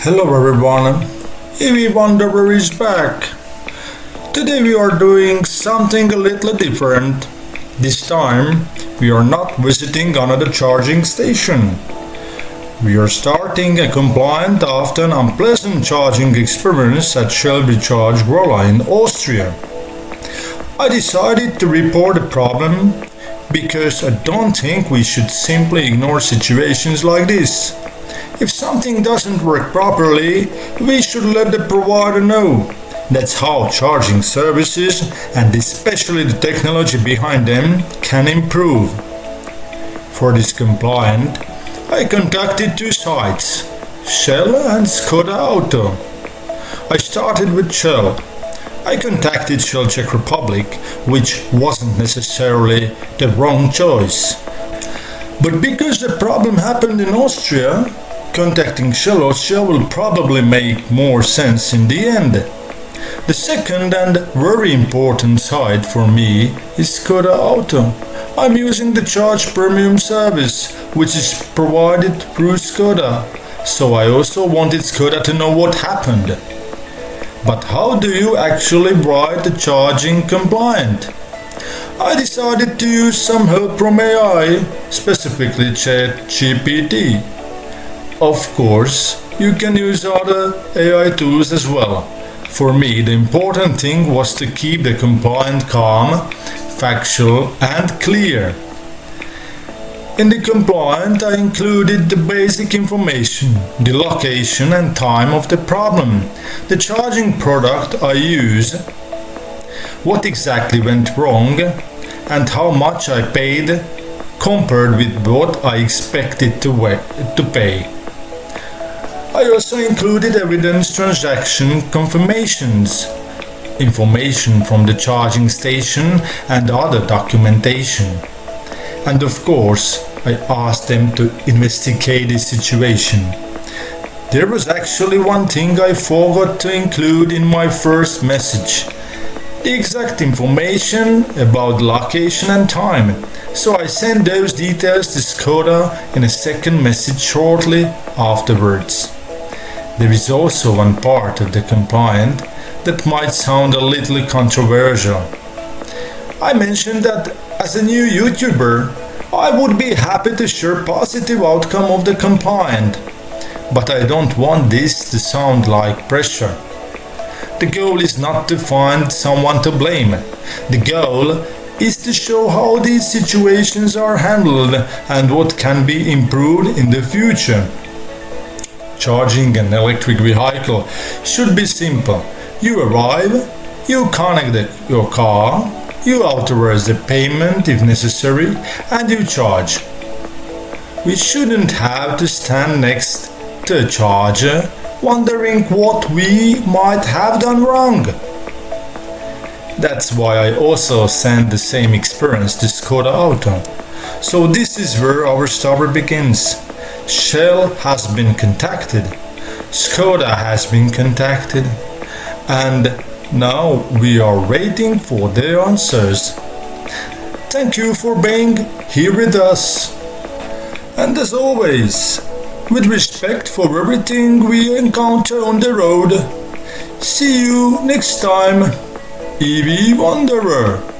Hello everyone, EV Wanderer is back. Today we are doing something a little different. This time we are not visiting another charging station. We are starting a compliant after an unpleasant charging experience at Shell Recharge Gralla in Austria. I decided to report the problem because I don't think we should simply ignore situations like this. If something doesn't work properly, we should let the provider know. That's how charging services, and especially the technology behind them, can improve. For this compliant, I contacted two sites, Shell and Skoda Auto. I started with Shell. I contacted Shell Czech Republic, which wasn't necessarily the wrong choice. But because the problem happened in Austria, contacting Shell Austria will probably make more sense in the end. The second and very important site for me is Skoda Auto. I'm using the Charge Premium service, which is provided through Skoda, so I also wanted Skoda to know what happened. But how do you actually write the charging compliant? I decided to use some help from AI, specifically ChatGPT. Of course, you can use other AI tools as well. For me, the important thing was to keep the compliant calm, factual and clear. In the compliant, I included the basic information, the location and time of the problem, the charging product I use, what exactly went wrong, and how much I paid compared with what I expected to pay. I also included evidence transaction confirmations, information from the charging station and other documentation. And of course, I asked them to investigate the situation. There was actually one thing I forgot to include in my first message. The exact information about location and time. So I sent those details to Skoda in a second message shortly afterwards. There is also one part of the compliant that might sound a little controversial. I mentioned that as a new YouTuber, I would be happy to share positive outcome of the compliant, but I don't want this to sound like pressure. The goal is not to find someone to blame. The goal is to show how these situations are handled and what can be improved in the future. Charging an electric vehicle should be simple. You arrive, you connect your car, you authorize the payment if necessary, and you charge. We shouldn't have to stand next to a charger wondering what we might have done wrong. That's why I also sent the same experience to Skoda Auto. So this is where our story begins. Shell has been contacted, Skoda has been contacted, and now we are waiting for their answers. Thank you for being here with us. And as always, with respect for everything we encounter on the road, see you next time, EV Wanderer.